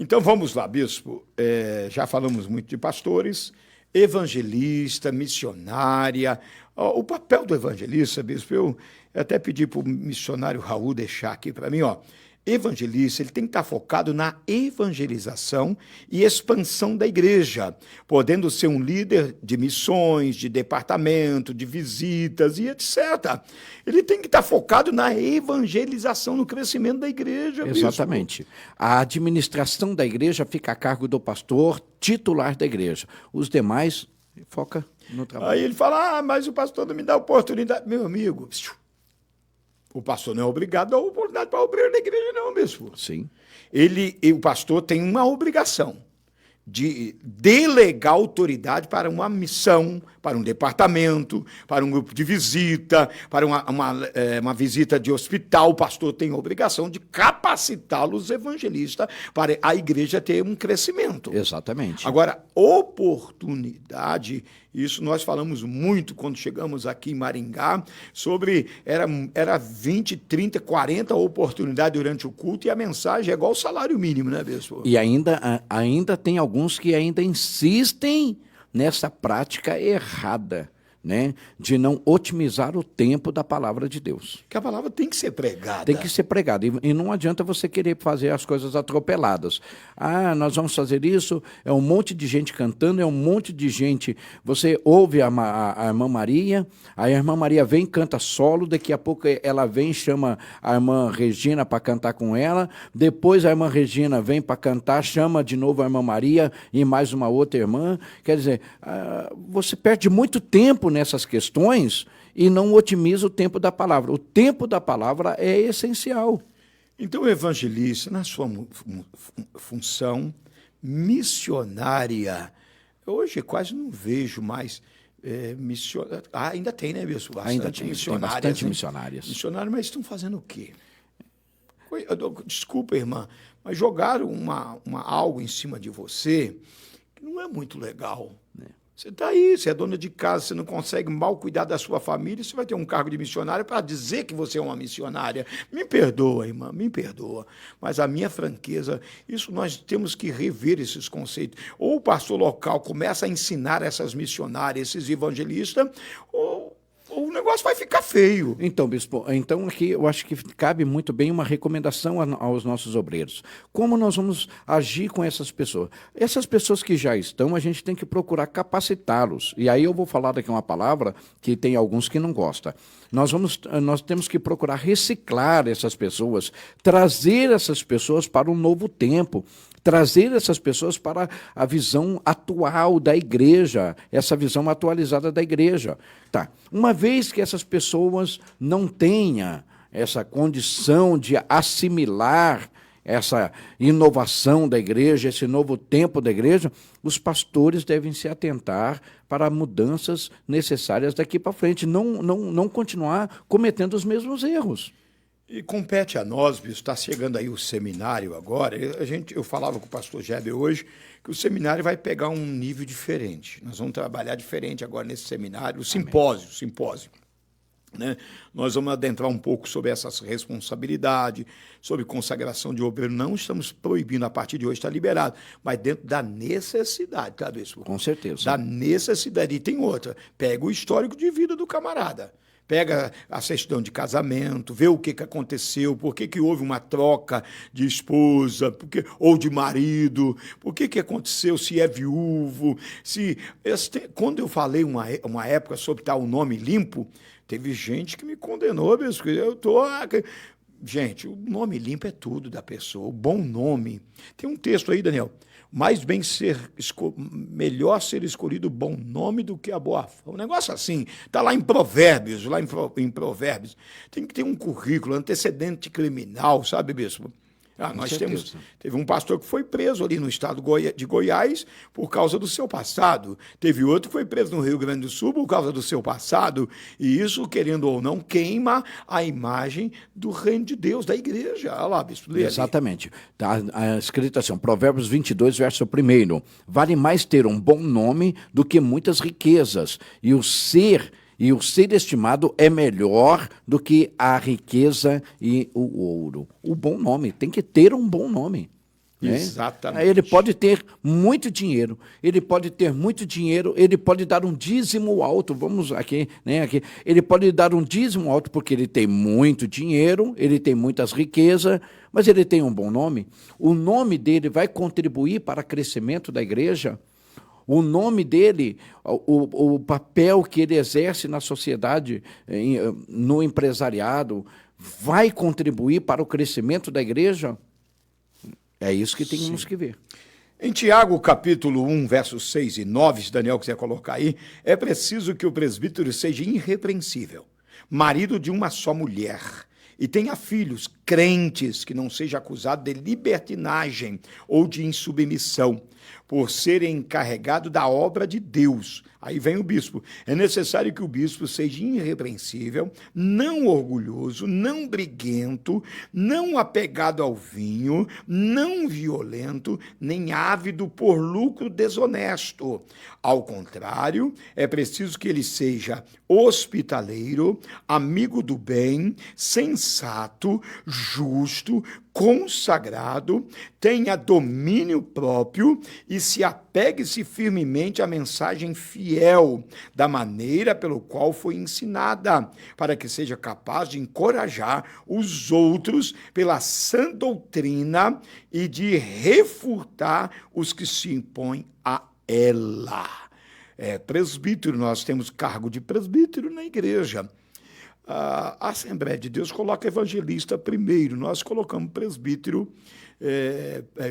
Então vamos lá, bispo. Já falamos muito de pastores, evangelista, missionária. O papel do evangelista, bispo, eu até pedi para o missionário Raul deixar aqui para mim, ó. Evangelista, ele tem que estar focado na evangelização e expansão da igreja, podendo ser um líder de missões, de departamento, de visitas e etc. Ele tem que estar focado na evangelização, no crescimento da igreja. Exatamente. Bispo. A administração da igreja fica a cargo do pastor titular da igreja. Os demais foca no trabalho. Aí ele fala, mas o pastor não me dá oportunidade. Meu amigo, o pastor não é obrigado a dar oportunidade para o obreiro da igreja, não, bispo. Sim. O pastor tem uma obrigação de delegar autoridade para uma missão, para um departamento, para um grupo de visita, para uma visita de hospital. O pastor tem a obrigação de capacitá-los evangelistas para a igreja ter um crescimento. Exatamente. Agora, oportunidade, isso nós falamos muito quando chegamos aqui em Maringá, sobre era 20, 30, 40 oportunidades durante o culto e a mensagem é igual ao salário mínimo, né, bispo? E ainda tem alguns que ainda insistem nessa prática errada, né, de não otimizar o tempo da palavra de Deus. Que a palavra tem que ser pregada. Tem que ser pregada. E não adianta você querer fazer as coisas atropeladas. Ah, nós vamos fazer isso, é um monte de gente cantando, é um monte de gente. Você ouve a irmã Maria, a irmã Maria vem, canta solo, daqui a pouco ela vem, chama a irmã Regina para cantar com ela, depois a irmã Regina vem para cantar, chama de novo a irmã Maria e mais uma outra irmã. Quer dizer, você perde muito tempo nessas questões e não otimiza o tempo da palavra. O tempo da palavra é essencial. Então, o evangelista, na sua função missionária, hoje quase não vejo mais missionários. Ainda tem, né, bispo? Ainda tem bastante missionárias. Missionários, mas estão fazendo o quê? Desculpa, irmã, mas jogaram algo em cima de você que não é muito legal. Você está aí, você é dona de casa, você não consegue mal cuidar da sua família, você vai ter um cargo de missionária para dizer que você é uma missionária. Me perdoa, irmã, me perdoa. Mas a minha franqueza, isso nós temos que rever esses conceitos. Ou o pastor local começa a ensinar essas missionárias, esses evangelistas, ou o negócio vai ficar feio. Então, bispo, aqui eu acho que cabe muito bem uma recomendação aos nossos obreiros. Como nós vamos agir com essas pessoas? Essas pessoas que já estão, a gente tem que procurar capacitá-los. E aí eu vou falar daqui uma palavra que tem alguns que não gostam. Nós temos que procurar reciclar essas pessoas, trazer essas pessoas para um novo tempo, trazer essas pessoas para a visão atual da igreja, essa visão atualizada da igreja. Tá. Uma vez que essas pessoas não tenham essa condição de assimilar essa inovação da igreja, esse novo tempo da igreja, os pastores devem se atentar para mudanças necessárias daqui para frente, não continuar cometendo os mesmos erros. E compete a nós, bispo, está chegando aí o seminário agora, eu falava com o pastor Geber hoje, que o seminário vai pegar um nível diferente. Nós vamos trabalhar diferente agora nesse seminário, o simpósio. Né? Nós vamos adentrar um pouco sobre essas responsabilidades, sobre consagração de obreiro. Não estamos proibindo, a partir de hoje está liberado, mas dentro da necessidade, tá, bispo? Com certeza. Da necessidade. E tem outra, pega o histórico de vida do camarada. Pega a certidão de casamento, vê o que aconteceu, por que houve uma troca de esposa, ou de marido, por que aconteceu, se é viúvo. Quando eu falei uma época sobre estar o nome limpo, teve gente que me condenou, mesmo. Gente, o nome limpo é tudo da pessoa, o bom nome. Tem um texto aí, Daniel. Melhor ser escolhido o bom nome do que a boa fama. Um negócio assim, está lá em Provérbios, em Provérbios. Tem que ter um currículo, antecedente criminal, sabe, bispo? Teve um pastor que foi preso ali no estado de Goiás por causa do seu passado. Teve outro que foi preso no Rio Grande do Sul por causa do seu passado. E isso, querendo ou não, queima a imagem do reino de Deus, da igreja. Olha lá, bispo. Exatamente. Está escrito assim, Provérbios 22, verso 1. Vale mais ter um bom nome do que muitas riquezas. E o ser estimado é melhor do que a riqueza e o ouro. O bom nome, tem que ter um bom nome. né? Exatamente. Ele pode ter muito dinheiro, ele pode dar um dízimo alto, vamos aqui, né, aqui, ele pode dar um dízimo alto porque ele tem muito dinheiro, ele tem muitas riquezas, mas ele tem um bom nome. O nome dele vai contribuir para o crescimento da igreja. O nome dele, o papel que ele exerce na sociedade, no empresariado, vai contribuir para o crescimento da igreja? É isso que temos que ver. Em Tiago, capítulo 1, versos 6 e 9, se Daniel quiser colocar aí, é preciso que o presbítero seja irrepreensível, marido de uma só mulher, e tenha filhos crentes, que não seja acusado de libertinagem ou de insubmissão, por serem encarregado da obra de Deus. Aí vem o bispo. É necessário que o bispo seja irrepreensível, não orgulhoso, não briguento, não apegado ao vinho, não violento, nem ávido por lucro desonesto. Ao contrário, é preciso que ele seja hospitaleiro, amigo do bem, sensato, justo, consagrado, tenha domínio próprio e se apegue-se firmemente à mensagem fiel, da maneira pelo qual foi ensinada, para que seja capaz de encorajar os outros pela sã doutrina e de refutar os que se impõem a ela. Presbítero, nós temos cargo de presbítero na igreja. A Assembleia de Deus coloca evangelista primeiro, nós colocamos presbítero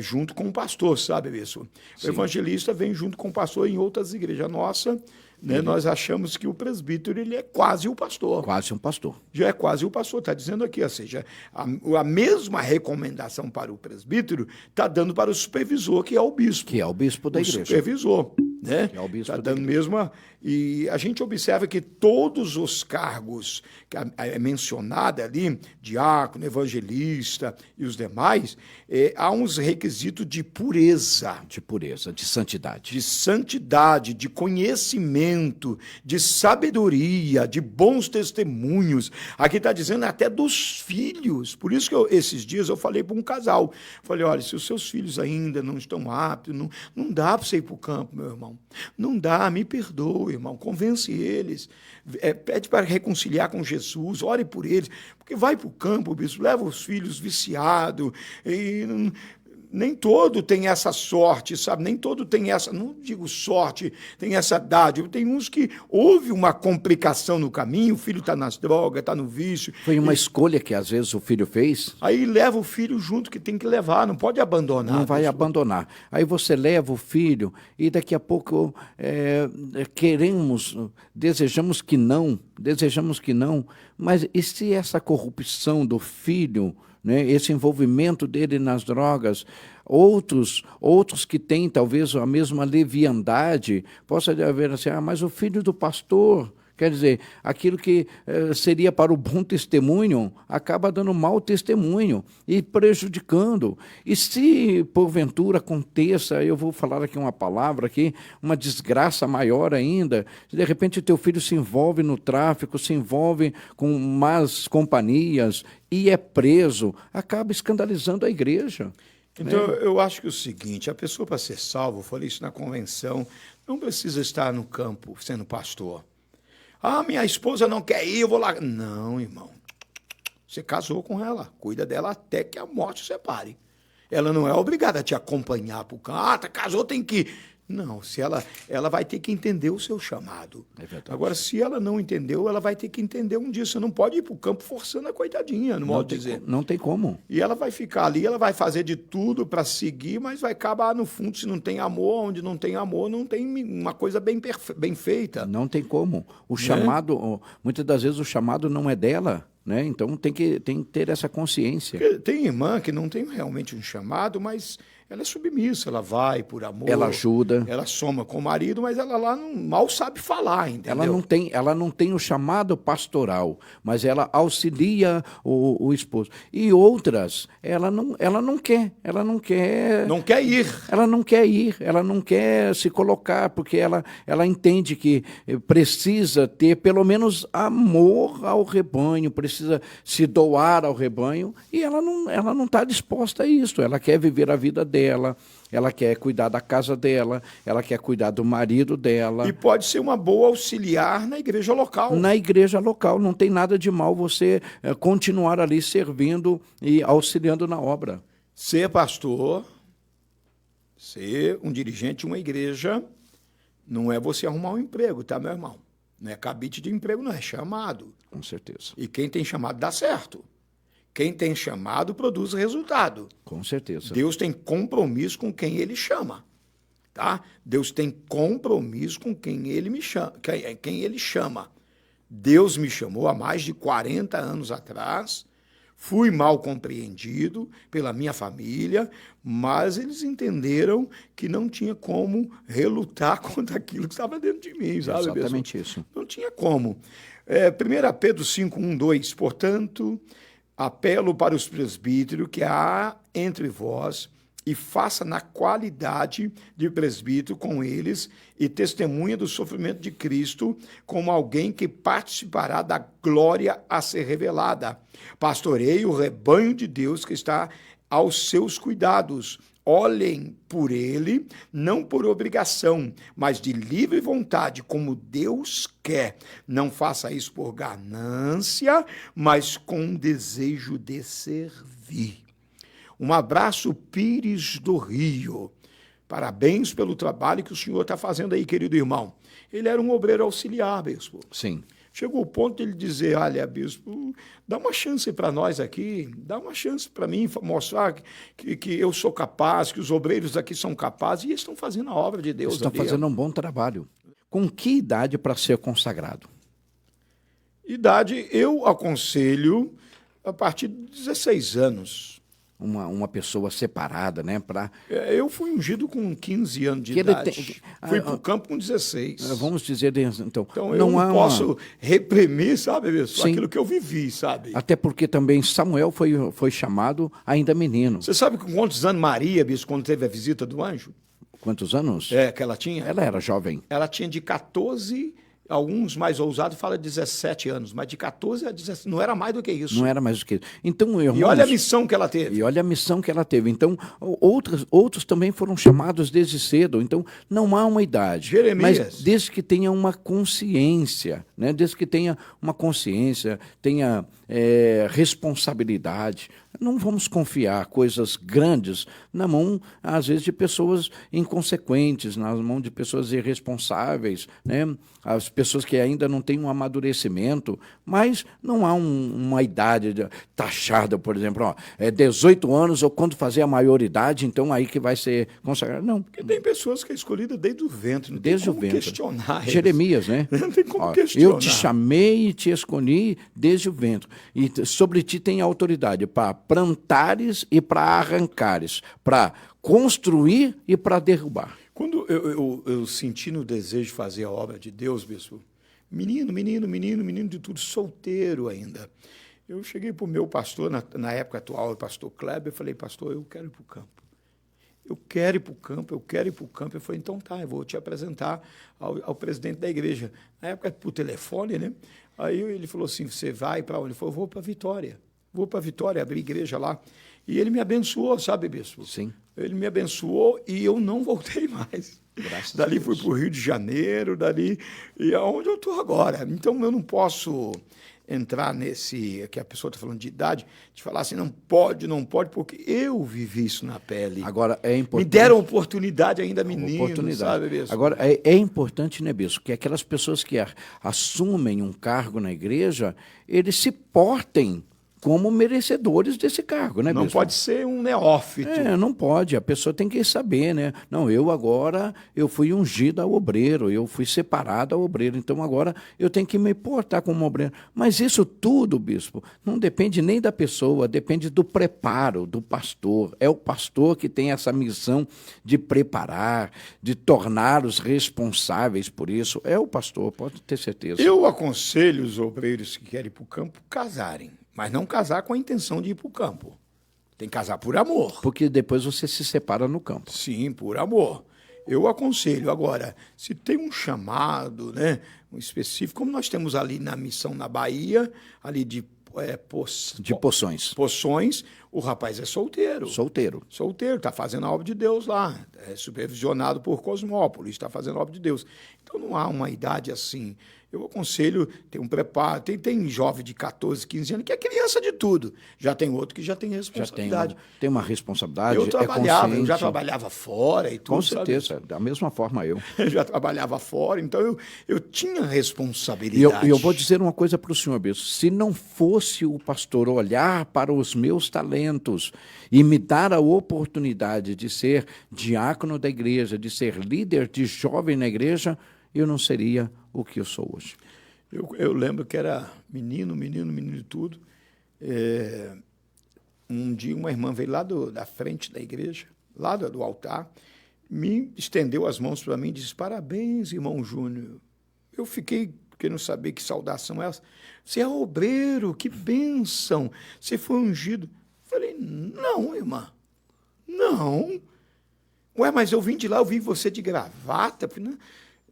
junto com o pastor, sabe isso? Sim. O evangelista vem junto com o pastor em outras igrejas. Nossa, né, nós achamos que o presbítero ele é quase o pastor. Quase um pastor. Já é quase o pastor, está dizendo aqui, ou seja, a mesma recomendação para o presbítero está dando para o supervisor, que é o bispo. Que é o bispo da igreja. O supervisor. Né? Que é o bispo tá dando mesmo. E a gente observa que todos os cargos que é mencionado ali, diácono, evangelista e os demais, há uns requisitos de pureza. De pureza, de santidade. De santidade, de conhecimento, de sabedoria, de bons testemunhos. Aqui está dizendo até dos filhos. Por isso que esses dias eu falei para um casal. Falei, olha, se os seus filhos ainda não estão aptos, não dá para você ir para o campo, meu irmão. Não dá, me perdoe, irmão. Convence eles. Pede para reconciliar com Jesus, ore por eles. Porque vai para o campo, bispo, leva os filhos viciados. E nem todo tem essa sorte, sabe? Nem todo tem essa, não digo sorte, tem essa dádiva. Tem uns que houve uma complicação no caminho, o filho está nas drogas, está no vício. Foi uma escolha que às vezes o filho fez. Aí leva o filho junto, que tem que levar, não pode abandonar. Não vai abandonar. Aí você leva o filho e daqui a pouco desejamos que não, mas e se essa corrupção do filho, né, esse envolvimento dele nas drogas, outros que têm talvez a mesma leviandade, possa haver assim, mas o filho do pastor, quer dizer, aquilo que seria para o bom testemunho, acaba dando mau testemunho e prejudicando. E se, porventura, aconteça, eu vou falar aqui uma palavra, aqui, uma desgraça maior ainda, de repente o teu filho se envolve no tráfico, se envolve com más companhias e é preso, acaba escandalizando a igreja. Então, eu acho que é o seguinte, a pessoa para ser salva, eu falei isso na convenção, não precisa estar no campo sendo pastor. Ah, minha esposa não quer ir, eu vou lá. Não, irmão. Você casou com ela. Cuida dela até que a morte separe. Ela não é obrigada a te acompanhar para o campo. Ah, casou, tem que ir. Não, se ela vai ter que entender o seu chamado. Agora, se ela não entendeu, ela vai ter que entender um dia. Você não pode ir para o campo forçando a coitadinha, no modo de dizer. Não tem como. E ela vai ficar ali, ela vai fazer de tudo para seguir, mas vai acabar, no fundo, se não tem amor, onde não tem amor, não tem uma coisa bem feita. Não tem como. O chamado, muitas das vezes o chamado não é dela, né? Então tem que ter essa consciência. Porque tem irmã que não tem realmente um chamado, mas ela é submissa, ela vai por amor. Ela ajuda. Ela soma com o marido, mas ela lá mal sabe falar, entendeu? Ela não tem o chamado pastoral, mas ela auxilia o esposo. E outras, ela não quer. Não quer ir. Ela não quer ir, ela não quer se colocar, porque ela entende que precisa ter pelo menos amor ao rebanho, precisa se doar ao rebanho, e ela não está disposta a isso. Ela quer viver a vida dela dela, ela quer cuidar da casa dela, ela quer cuidar do marido dela. E pode ser uma boa auxiliar na igreja local. Na igreja local, não tem nada de mal você continuar ali servindo e auxiliando na obra. Ser pastor, ser um dirigente de uma igreja, não é você arrumar um emprego, tá, meu irmão? Não é cabide de emprego, não, é chamado. Com certeza. E quem tem chamado dá certo. Quem tem chamado produz resultado. Com certeza. Deus tem compromisso com quem ele chama. Tá? Deus tem compromisso com quem ele me chama, quem ele chama. Deus me chamou há mais de 40 anos atrás. Fui mal compreendido pela minha família, mas eles entenderam que não tinha como relutar contra aquilo que estava dentro de mim, sabe? Exatamente isso. Não tinha como. 1 Pedro 5, 1, 2, portanto, apelo para os presbíteros que há entre vós e faça na qualidade de presbítero com eles e testemunha do sofrimento de Cristo como alguém que participará da glória a ser revelada. Pastoreie o rebanho de Deus que está aos seus cuidados. Olhem por ele, não por obrigação, mas de livre vontade, como Deus quer. Não faça isso por ganância, mas com desejo de servir. Um abraço, Pires do Rio. Parabéns pelo trabalho que o senhor está fazendo aí, querido irmão. Ele era um obreiro auxiliar, bispo. Sim. Chegou o ponto de ele dizer, olha, bispo, dá uma chance para nós aqui, dá uma chance para mim mostrar que eu sou capaz, que os obreiros aqui são capazes, e eles estão fazendo a obra de Deus. Estão fazendo um bom trabalho. Com que idade para ser consagrado? Idade, eu aconselho a partir de 16 anos. Uma pessoa separada, né? Eu fui ungido com 15 anos de idade. Fui para o campo com 16. Vamos dizer, então eu não posso reprimir, sabe, pessoal, aquilo que eu vivi, sabe? Até porque também Samuel foi chamado ainda menino. Você sabe com quantos anos Maria, bispo, quando teve a visita do anjo? Quantos anos? Que ela tinha? Ela era jovem. Ela tinha de 14, alguns mais ousados falam 17 anos, mas de 14 a 17, não era mais do que isso. Não era mais do que isso. Então, irmãos, e olha a missão que ela teve. E olha a missão que ela teve. Então, outros também foram chamados desde cedo. Então, não há uma idade. Jeremias. Mas desde que tenha uma consciência, né? Desde que tenha uma consciência, tenha responsabilidade. Não vamos confiar coisas grandes na mão, às vezes, de pessoas inconsequentes, na mão de pessoas irresponsáveis, né? As pessoas que ainda não têm um amadurecimento, mas não há uma idade taxada, por exemplo, 18 anos ou quando fazer a maioridade, então aí que vai ser consagrado. Não. Porque tem pessoas que é escolhida desde o ventre, não desde tem como o ventre. questionar. Jeremias, né? Não tem como questionar. Eu te chamei e te escolhi desde o ventre, e sobre ti tem autoridade para plantares e para arrancares, para construir e para derrubar. Quando eu senti no desejo de fazer a obra de Deus, bispo, menino de tudo, solteiro ainda, eu cheguei para o meu pastor, na época atual, o pastor Kleber, eu falei, pastor, eu quero ir para o campo. Eu quero ir para o campo. Eu falei, então tá, eu vou te apresentar ao presidente da igreja. Na época, por telefone, né? Aí ele falou assim, você vai para onde? Ele falou, vou para Vitória. Vou para Vitória, abrir igreja lá. E ele me abençoou, sabe, bispo? Sim. Ele me abençoou e eu não voltei mais. Graças dali a Deus. Fui para o Rio de Janeiro, e aonde eu estou agora. Então, eu não posso entrar nesse, que a pessoa está falando de idade, de falar assim, não pode, porque eu vivi isso na pele. Agora, é importante... Me deram oportunidade ainda menino, sabe, bispo? Agora, é importante, né, bispo, que aquelas pessoas que assumem um cargo na igreja, eles se portem como merecedores desse cargo, né, Não bispo? pode ser um neófito. Não pode. A pessoa tem que saber, né? Não, eu fui ungido ao obreiro, eu fui separado ao obreiro, então agora eu tenho que me portar como obreiro. Mas isso tudo, bispo, não depende nem da pessoa, depende do preparo do pastor. É o pastor que tem essa missão de preparar, de tornar os responsáveis por isso. É o pastor, pode ter certeza. Eu aconselho os obreiros que querem ir para o campo casarem. Mas não casar com a intenção de ir para o campo. Tem que casar por amor. Porque depois você se separa no campo. Sim, por amor. Eu aconselho. Agora, se tem um chamado, né, um específico, como nós temos ali na missão na Bahia, ali de Poções. Poções, O rapaz é solteiro. Solteiro. Solteiro, está fazendo a obra de Deus lá. É supervisionado por Cosmópolis, está fazendo a obra de Deus. Então não há uma idade assim. Eu aconselho, tem um preparo, tem jovem de 14, 15 anos que é criança de tudo. Já tem outro que já tem responsabilidade. Tem uma responsabilidade, Eu trabalhava, é eu já consciente. trabalhava fora e tudo. Com certeza, da mesma forma eu. Eu já trabalhava fora, então eu tinha E responsabilidade. eu vou dizer uma coisa para o senhor, bispo. Se não fosse o pastor olhar para os meus talentos e me dar a oportunidade de ser diácono da igreja, de ser líder de jovem na igreja, eu não seria o que eu sou hoje. Eu lembro que era menino de tudo. Um dia uma irmã veio lá da frente da igreja, lá do altar, me estendeu as mãos para mim e disse: parabéns, irmão Júnior. Eu fiquei querendo saber que saudação é essa. Você é obreiro, que bênção. Você foi ungido. Falei: não, irmã, não. Ué, mas eu vim de lá, eu vi você de gravata.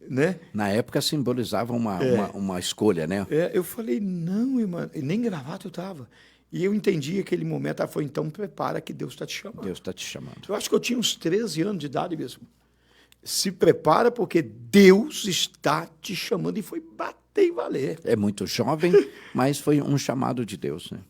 Né? Na época simbolizava uma escolha, né? Eu falei: não, irmã, e nem gravata eu estava. E eu entendi aquele momento. Ela falou: então prepara que Deus está te chamando. Deus está te chamando. Eu acho que eu tinha uns 13 anos de idade mesmo. Se prepara porque Deus está te chamando. E foi bater e valer. É muito jovem, mas foi um chamado de Deus, né?